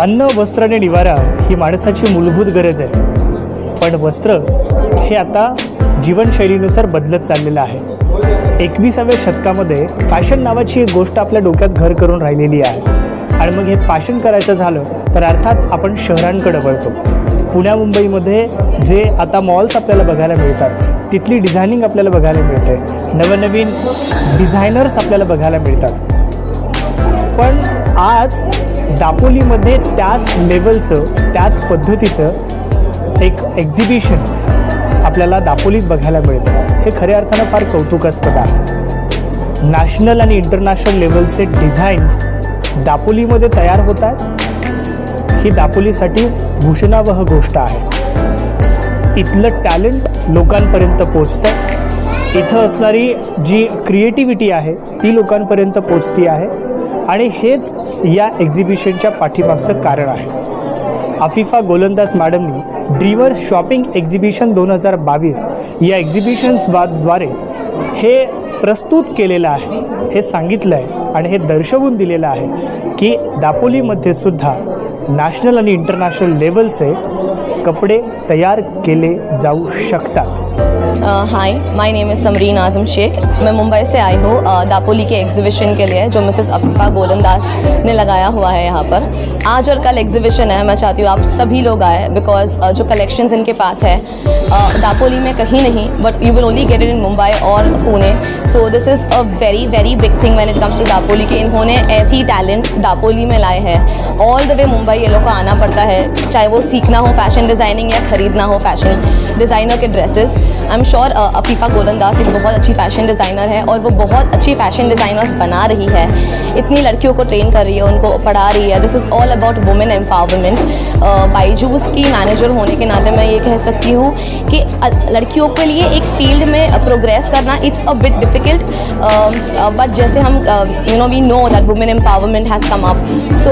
अन्न, वस्त्र आणि निवारा ही माणसाची मूलभूत गरज आहे, पण वस्त्र हे आता जीवनशैलीनुसार बदलत चाललेलं आहे. 21व्या शतकामध्ये फॅशन नावाची एक गोष्ट आपल्या डोक्यात घर करून राहिलेली आहे. आणि मग हे फॅशन करायचं झालं तर अर्थात आपण शहरांकडे वळतो. पुण्या मुंबईमध्ये जे आता मॉल्स आपल्याला बघायला मिळतात, तिथली डिझायनिंग आपल्याला बघायला मिळते, नवनवीन डिझायनर्स आपल्याला बघायला मिळतात. पण आज दापोलीमध्ये त्याच लेवलचं, त्याच पद्धतीचं एक एक्झिबिशन आपल्याला दापोलीत बघायला मिळतं. हे खऱ्या अर्थानं फार कौतुकास्पद आहे. नॅशनल आणि इंटरनॅशनल लेवलचे डिझाईन्स दापोलीमध्ये तयार होत आहेत. ही दापोलीसाठी भूषणावह गोष्ट आहे. इथलं टॅलेंट लोकांपर्यंत पोचतं. इथं असणारी जी क्रिएटिव्हिटी आहे ती लोकांपर्यंत पोचती आहे आणि हेच या एक्झिबिशनच्या पाठीमागचं कारण आहे. अफिफा गोलंदाज मॅडमनी ड्रीमर्स शॉपिंग एक्झिबिशन 2022 या एक्झिबिशन्सद्वारे हे प्रस्तुत केलेलं आहे, हे सांगितलं आहे आणि हे दर्शवून दिलेलं आहे की दापोलीमध्ये सुद्धा नॅशनल आणि इंटरनॅशनल लेवलचे कपडे तयार केले जाऊ शकतात. हाय, माय नेम इज़ समरीन आज़म शेख. मैं मुंबई से आई हूँ दापोली के एग्जीबिशन के लिए, जो मिसेस अफीफा गोलंदाज ने लगाया हुआ है यहाँ पर. आज और कल एग्जीबिशन है. मैं चाहती हूँ आप सभी लोग आए, बिकॉज जो कलेक्शंस इनके पास है दापोली में कहीं नहीं, but you will only get it in Mumbai और Pune. So this is a very very big thing when it comes to Dapoli के इन्होंने ऐसी टैलेंट दापोली में लाए हैं. ऑल द वे मुंबई ये लोग को आना पड़ता है, चाहे वो सीखना हो फैशन डिज़ाइनिंग या ख़रीदना हो fashion designer K dresses. I am sure Afifa गोलंदाज एक बहुत अच्छी फ़ैशन डिज़ाइनर है और वो बहुत अच्छी फ़ैशन डिज़ाइनर्स बना रही है. इतनी लड़कियों को ट्रेन कर रही है, उनको पढ़ा रही है. This is all about women empowerment. Byju's की मैनेजर होने के नाते मैं ये कह सकती हूँ कि लड़कियों के लिए एक फील्ड में प्रोग्रेस करना it's a bit difficult, but जैसे हम we know that women empowerment has come up. So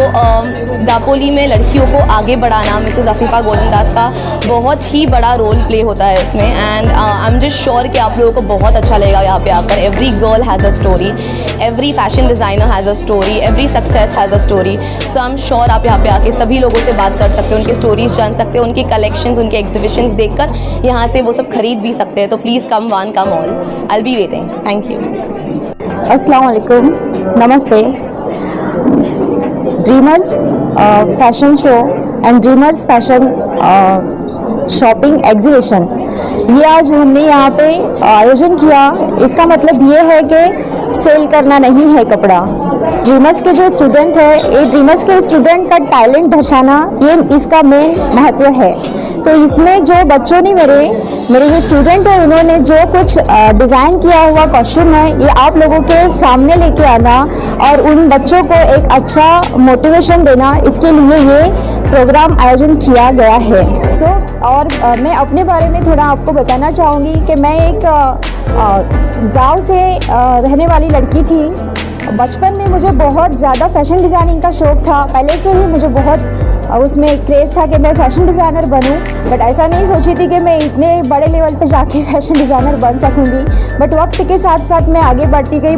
Dapoli में लड़कियों को आगे बढ़ाना मिसेस अफीफा गोलंदाज का बहुत ही बड़ा रोल प्ले होता है इसमें. And I am just sure कि आप लोगों को बहुत अच्छा लगेगा यहाँ पे आकर. Every girl has a story, every fashion designer has a story, every success has a story. So I am sure आप यहाँ पे आके सभी लोगों से बात कर सकते हो, उनकी स्टोरीज जान सकते हो, उनकी कलेक्शंस, उनके एग्जीबिशंस देखकर यहाँ से वो सब खरीद भी सकते हैं. तो please come one come all. I will be waiting. Thank you. अस्सलाम वालेकुम, नमस्ते. Dreamers fashion show and Dreamers fashion shopping exhibition, ये आज हमने यहाँ पे आयोजन किया. इसका मतलब ये है कि सेल करना नहीं है कपड़ा. ड्रीमर्स के जो स्टूडेंट है, ये ड्रीमर्स के स्टूडेंट का टैलेंट दर्शाना, ये इसका मेन महत्व है. तो इसमें जो बच्चों ने मेरे जो स्टूडेंट है, उन्होंने जो कुछ डिज़ाइन किया हुआ कॉस्ट्यूम है, ये आप लोगों के सामने लेके आना और उन बच्चों को एक अच्छा मोटिवेशन देना, इसके लिए ये प्रोग्राम आयोजन किया गया है. और मैं अपने बारे में थोड़ा आपको बताना चाहूँगी कि मैं एक गांव से रहने वाली लड़की थी. बचपन में मुझे बहुत ज़्यादा फैशन डिज़ाइनिंग का शौक़ था. पहले से ही मुझे बहुत उसमें क्रेज़ था कि मैं फ़ैशन डिज़ाइनर बनूं, बट ऐसा नहीं सोची थी कि मैं इतने बड़े लेवल पे जाके फ़ैशन डिज़ाइनर बन सकूंगी. बट वक्त के साथ साथ मैं आगे बढ़ती गई.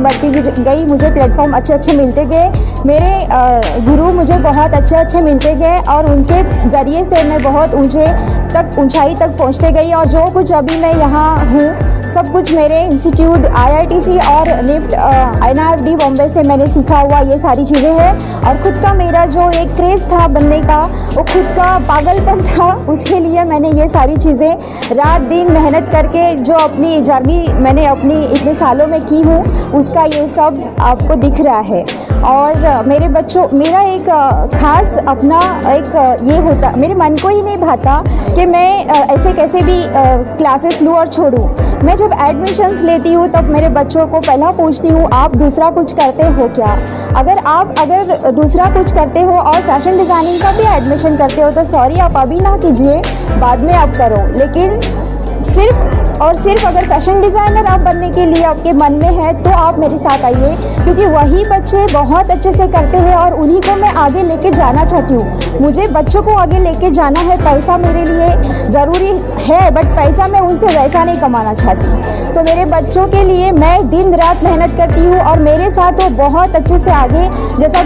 मुझे प्लेटफॉर्म अच्छे मिलते गए, मेरे गुरु मुझे बहुत अच्छे मिलते गए और उनके ज़रिए से मैं बहुत ऊंचाई तक पहुंचते गई. और जो कुछ अभी मैं यहाँ हूँ, सब कुछ मेरे इंस्टीट्यूट IITC और निफ्ट NIFD बॉम्बे से मैंने सीखा हुआ ये सारी चीज़ें हैं. और ख़ुद का मेरा जो एक क्रेज़ था बनने का, वो खुद का पागलपन था, उसके लिए मैंने ये सारी चीज़ें रात दिन मेहनत करके जो अपनी जर्नी मैंने अपनी इतने सालों में की हूँ, उसका ये सब आपको दिख रहा है. और मेरा एक ख़ास अपना एक ये होता, मेरे मन को ही नहीं भाता कि मैं ऐसे कैसे भी क्लासेस लूँ और छोड़ूँ. मैं जब एडमिशन्स लेती हूँ तब मेरे बच्चों को पहला पूछती हूँ, आप दूसरा कुछ करते हो क्या? अगर दूसरा कुछ करते हो और फैशन डिज़ाइनिंग का भी एडमिशन करते हो तो सॉरी, आप अभी ना कीजिए, बाद में आप करो. लेकिन सिर्फ और सिर्फ अगर फैशन डिज़ाइनर आप बनने के लिए आपके मन में है तो आप मेरे साथ आइए, क्योंकि वही बच्चे बहुत अच्छे से करते हैं और उन्हीं को मैं आगे लेके जाना चाहती हूँ। मुझे बच्चों को आगे लेके जाना है। पैसा मेरे लिए ज़रूरी है, बट पैसा मैं उनसे वैसा नहीं कमाना चाहती। तो मेरे बच्चों के लिए मैं दिन रात मेहनत करती हूँ और मेरे साथ वो बहुत अच्छे से आगे, जैसा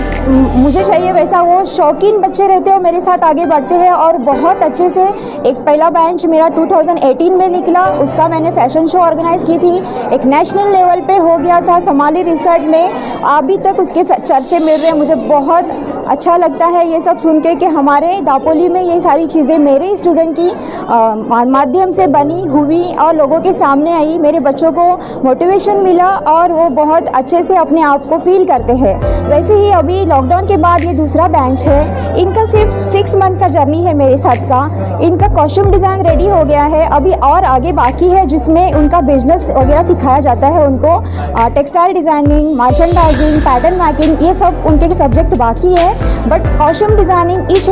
मुझे चाहिए वैसा वो शौकीन बच्चे रहते हैं और मेरे साथ आगे बढ़ते हैं और बहुत अच्छे से। एक पहला बैच मेरा 2018 में निकला, उसका मैंने फैशन शो ऑर्गेनाइज़ की थी, एक नेशनल लेवल पे हो गया था समाली रिसर्च में। अभी तक उसके चर्चे मिल रहे हैं। मुझे बहुत अच्छा लगता है ये सब सुन के कि हमारे दापोली में ये सारी चीज़ें मेरे स्टूडेंट की माध्यम से बनी हुई और लोगों के सामने आई। मेरे बच्चों को मोटिवेशन मिला और वो बहुत अच्छे से अपने आप को फील करते हैं। वैसे ही अभी लॉकडाउन के बाद ये दूसरा बैच है, इनका सिर्फ 6 मंथ का जर्नी है मेरे साथ का। इनका कॉस्ट्यूम डिज़ाइन रेडी हो गया है, अभी और आगे बाकी है जिसमें उनका बिजनेस वगैरह सिखाया जाता है उनको। Textile designing, merchandising, pattern making, ये सब उनके सब्जेक्ट बाकी है। But costume designing each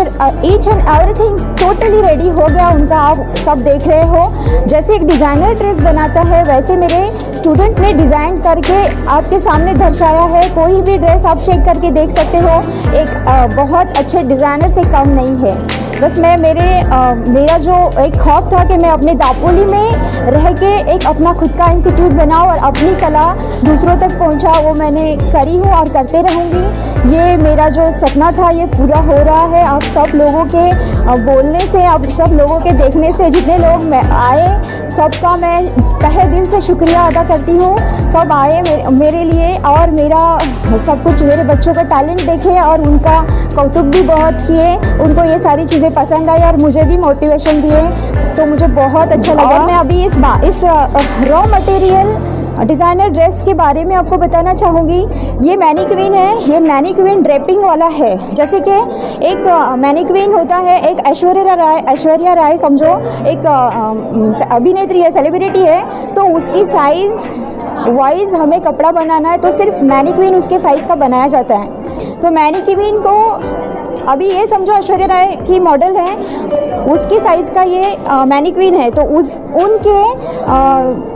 end everything totally ready हो गया उनका। आप सब देख रहे हो जैसे एक डिज़ाइनर ड्रेस बनाता है वैसे मेरे स्टूडेंट ने डिज़ाइन करके आपके सामने दर्शाया है। कोई भी ड्रेस आप चेक करके देख सकते हो, एक बहुत अच्छे डिज़ाइनर से कम नहीं है। बस मेरा जो एक ख्वाब था कि मैं अपने दापोली में रह के एक अपना खुद का इंस्टीट्यूट बनाऊं और अपनी कला दूसरों तक पहुंचा, वो मैंने करी हूँ और करते रहूँगी। ये मेरा जो सपना था ये पूरा हो रहा है। आप सब लोगों के बोलने से, आप सब लोगों के देखने से, जितने लोग आए सबका मैं तहे दिल से शुक्रिया अदा करती हूँ। सब आए मेरे लिए और मेरा सब कुछ, मेरे बच्चों का टैलेंट देखे और उनका कौतुक भी बहुत किए। उनको ये सारी चीज़ें पसंद आई और मुझे भी मोटिवेशन दिए, तो मुझे बहुत अच्छा लगा। मैं अभी इस रॉ मटेरियल डिज़ाइनर ड्रेस के बारे में आपको बताना चाहूँगी। ये मैनीक्वीन है, ये मैनीक्वीन ड्रेपिंग वाला है। जैसे कि एक मैनीक्वीन होता है, एक ऐश्वर्या राय समझो, एक अभिनेत्री है, सेलिब्रिटी है, तो उसकी साइज़ वाइज हमें कपड़ा बनाना है तो सिर्फ मैनीक्वीन उसके साइज़ का बनाया जाता है। तो मैनीक्वीन को अभी ये समझो ऐश्वर्या राय की मॉडल है, उसकी साइज़ का ये मैनीक्वीन है, तो उनके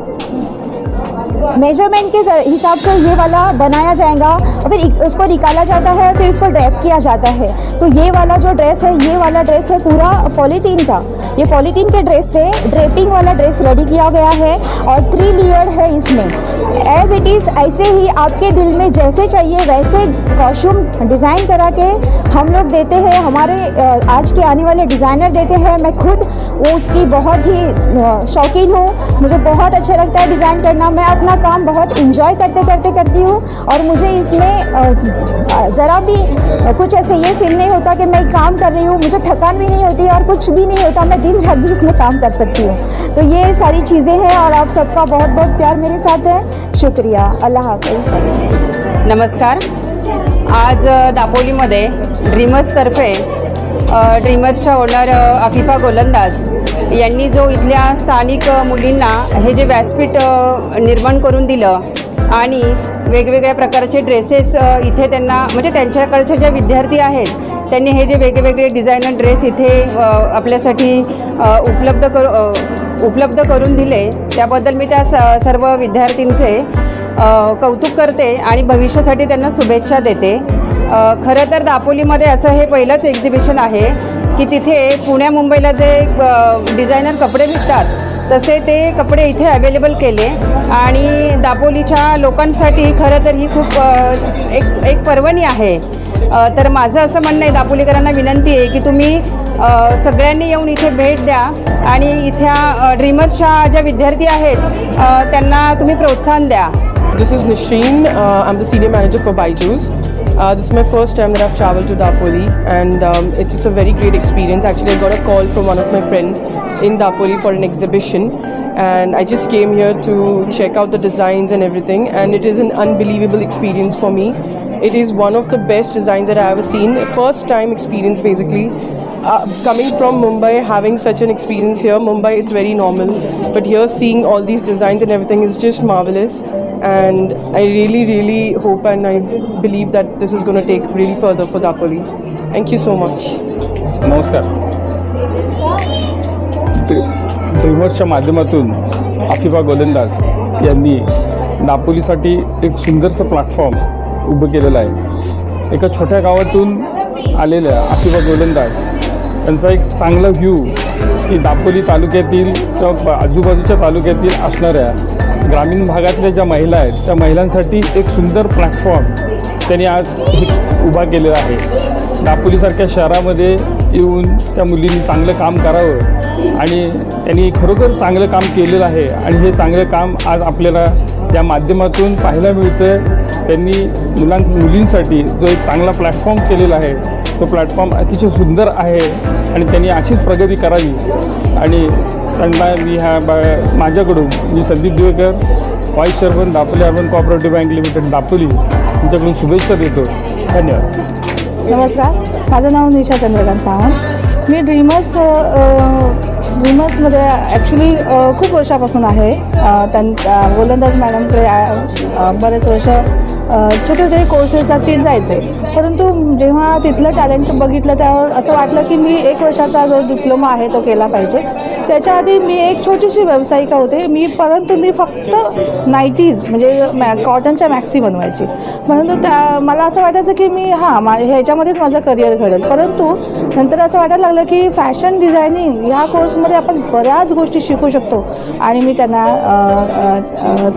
मेजरमेंट के हिसाब से ये वाला बनाया जाएगा और फिर उसको निकाला जाता है, फिर उसको ड्रैप किया जाता है। तो ये वाला जो ड्रेस है, ये वाला ड्रेस है पूरा पॉलीथीन का। ये पॉलीथीन के ड्रेस से ड्रेपिंग वाला ड्रेस रेडी किया गया है और 3 लेयर है इसमें। एज इट इज़ ऐसे ही आपके दिल में जैसे चाहिए वैसे कॉस्ट्यूम डिज़ाइन करा के हम लोग देते हैं, हमारे आज के आने वाले डिज़ाइनर देते हैं। मैं खुद वो उसकी बहुत ही शौकीन हूँ, मुझे बहुत अच्छा लगता है डिज़ाइन करना। मैं अपना काम बहुत इंजॉय करती हूँ और मुझे इसमें ज़रा भी कुछ ऐसे ये फील नहीं होता कि मैं काम कर रही हूँ, मुझे थकान भी नहीं होती और कुछ भी नहीं होता, मैं दिन रात भी इसमें काम कर सकती हूँ। तो ये सारी चीज़ें हैं और आप सबका बहुत बहुत प्यार मेरे साथ है। शुक्रिया, अल्लाह हाफिज़। नमस्कार। आज दापोलीमध्ये ड्रीमर्सतर्फे ड्रीमर्सच्या ओनर अफिफा गोलंदाज यांनी जो इथल्या स्थानिक मुलींना हे जे व्यासपीठ निर्माण करून दिलं आणि वेगवेगळ्या प्रकारचे ड्रेसेस इथे त्यांना, म्हणजे त्यांच्याकडचे जे विद्यार्थी आहेत त्यांनी हे जे वेगवेगळे डिझायनर ड्रेस इथे आपल्यासाठी उपलब्ध करून दिले, त्याबद्दल मी त्या सर्व विद्यार्थींचे कौतुक करते आणि भविष्यासाठी त्यांना शुभेच्छा देते। खरं तर दापोलीमध्ये असं हे पहिलंच एक्झिबिशन आहे की तिथे पुण्या मुंबईला जे डिझायनर कपडे विकतात तसे ते कपडे इथे अवेलेबल केले आणि दापोलीच्या लोकांसाठी खरं तर ही खूप एक पर्वणी आहे। तर माझं असं म्हणणं आहे, दापोलीकरांना विनंती आहे की तुम्ही सगळ्यांनी येऊन इथे भेट द्या आणि इथल्या ड्रीमर्सच्या ज्या विद्यार्थी आहेत त्यांना तुम्ही प्रोत्साहन द्या। This is Nishreen. I'm the senior manager for Byju's. This is my first time that I've traveled to Dapoli, and it's a very great experience. Actually, I got a call from one of my friends in Dapoli for an exhibition, and I just came here to check out the designs and everything, and it is an unbelievable experience for me. It is one of the best designs that I have ever seen. First time experience basically. Coming from Mumbai, having such an experience here, Mumbai it's very normal, but here seeing all these designs and everything is just marvelous, and I really hope and I believe that this is going to take really further for Dapoli. Thank you so much. नमस्कार। ड्रीमर्सच्या माध्यमातून आफिफा गोलंदाज यांनी दापोलीसाठी एक सुंदरसं platform उभं केलेलं आहे. एका छोट्या गावातून आलेल्या आफिफा गोलंदाज त्यांचा एक चांगला व्ह्यू की दापोली तालुक्यातील किंवा आजूबाजूच्या तालुक्यातील असणाऱ्या ग्रामीण भागातल्या ज्या महिला आहेत त्या महिलांसाठी एक सुंदर प्लॅटफॉर्म त्यांनी आज उभा केलेला आहे. दापोलीसारख्या शहरामध्ये येऊन त्या मुलींनी चांगलं काम करावं आणि त्यांनी खरोखर चांगलं काम केलेलं आहे आणि हे चांगलं काम आज आपल्याला या माध्यमातून पाहायला मिळतं. त्यांनी मुलींसाठी जो एक चांगला प्लॅटफॉर्म केलेला आहे तो प्लॅटफॉर्म अतिशय सुंदर आहे आणि त्यांनी अशीच प्रगती करावी आणि त्यांना माझ्याकडून मी Sandeep Divekar vice chairman Dapoli urban cooperative bank limited Dapoli यांच्याकडून शुभेच्छा देतो. धन्यवाद. नमस्कार, माझं नाव निशा चंद्रकांत सावंत. मी ड्रीमर्समध्ये ॲक्च्युली खूप वर्षापासून आहे. गोलंदाज मॅडमकडे बरेच वर्ष छोटे छोटे कोर्सेससाठी जायचे, परंतु जेव्हा तिथलं टॅलेंट बघितलं त्यावर असं वाटलं की मी 1 वर्षाचा जो डिप्लोमा आहे तो केला पाहिजे. त्याच्या आधी मी एक छोटीशी व्यावसायिका होते परंतु मी फक्त नाईटीज म्हणजे कॉटनच्या मॅक्सी बनवायची. परंतु मला असं वाटायचं की मी ह्याच्यामध्येच माझं करिअर घडेल. परंतु नंतर असं वाटायला लागलं की फॅशन डिझायनिंग ह्या कोर्समध्ये आपण बऱ्याच गोष्टी शिकू शकतो आणि मी त्यांना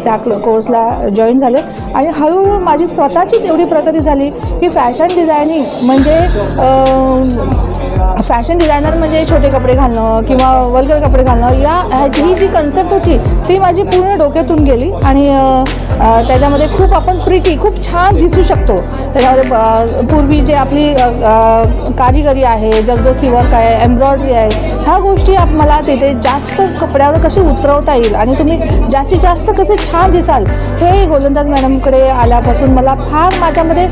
त्या कोर्सला जॉईन झाले आणि हळूहळू माझी स्वतःचीच एवढी प्रगती झाली की फॅशन डिझायनिंग म्हणजे फॅशन डिझायनर म्हणजे छोटे कपडे घालणं किंवा वल्गर कपडे घालणं ही जी कन्सेप्ट होती ती माझी पूर्ण डोक्यातून गेली आणि त्याच्यामध्ये खूप आपण प्रिटी खूप छान दिसू शकतो. त्याच्यामध्ये पूर्वी जे आपली कारिगिरी आहे, जरदोसी वर्क आहे, एम्ब्रॉयडरी आहे, ह्या गोष्टी मला तिथे जास्त कपड्यावर कशी उतरवता येईल आणि तुम्ही जास्तीत जास्त कसे छान दिसाल हे गोलंदाज मॅडमकडे आल्यापासून मला फार माझ्यामध्ये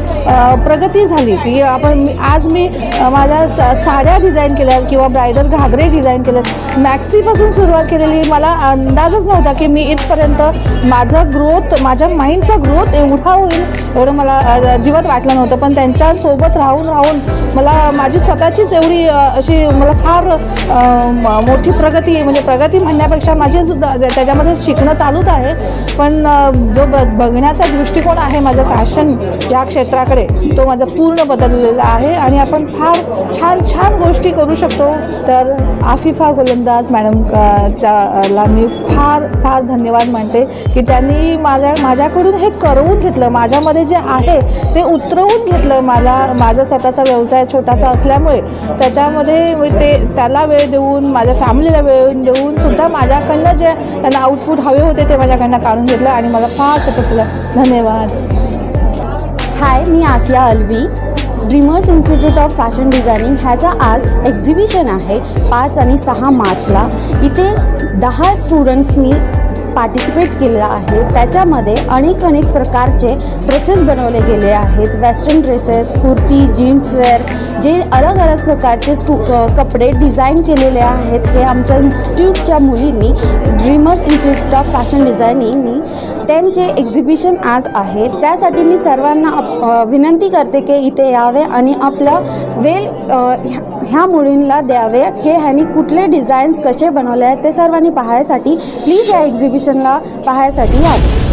प्रगती झाली की आज मी माझ्या साड्या डिझाईन केल्या किंवा ब्रायडल घागरे डिझाईन केलेत. मॅक्सीपासून सुरुवात केलेली मला अंदाजच नव्हता की मी इथपर्यंत माझ्या माइंडचा ग्रोथ एवढा होईल एवढं मला जीवात वाटलं नव्हतं. पण त्यांच्यासोबत राहून मला माझी स्वतःचीच एवढी अशी मला फार मोठी प्रगती म्हणजे प्रगती म्हणण्यापेक्षा माझी सुद्धा त्याच्यामध्ये शिकणं चालूच आहे. पण जो बघण्याचा दृष्टिकोन आहे माझं फॅशन या क्षेत्राकडे तो माझा पूर्ण बदललेला आहे आणि आपण फार छान छान गोष्टी करू शकतो. तर आफिफा गोलंदाज मॅडमला मी फार धन्यवाद मानते की त्यांनी माझ्याकडून हे करवून घेतलं, माझ्यामध्ये जे आहे ते उतरवून घेतलं. माझा स्वतःचा व्यवसाय छोटासा असल्यामुळे त्याच्यामध्ये त्याला वेळ देऊन माझ्या फॅमिलीला वेळ देऊन सुद्धा माझ्याकडनं जे त्यांना आउटपुट हवे होते ते माझ्याकडनं काढून घेतलं आणि मला फार सपोर्ट केलं. धन्यवाद. हाय, मी Asiya Alvi. Dreamers institute of fashion designing ह्याचा आज एक्झिबिशन आहे 5 आणि 6 मार्चला. इथे 10 स्टुडंट्सनी पार्टिसिपेट केलेला आहे. त्याच्यामध्ये अनेक प्रकारचे ड्रेसेस बनवले गेले आहेत. वेस्टर्न ड्रेसेस, कुर्ती, जीन्सवेअर, जे अलग प्रकारचे कपडे डिझाईन केलेले आहेत हे आमच्या इन्स्टिट्यूटच्या मुलींनी ड्रीमर्स इन्स्टिट्यूट ऑफ फॅशन डिझायनिंगनी त्यांचे एक्झिबिशन आज आहे. त्यासाठी मी सर्वांना विनंती करते की इथे यावे आणि आपला वेळ ह्या मुलींना द्यावे की ह्यांनी कुठले डिझाईन्स कसे बनवले आहेत ते सर्वांनी पाहायसाठी प्लीज या एक्झिबिशनला पाहायसाठी यावे.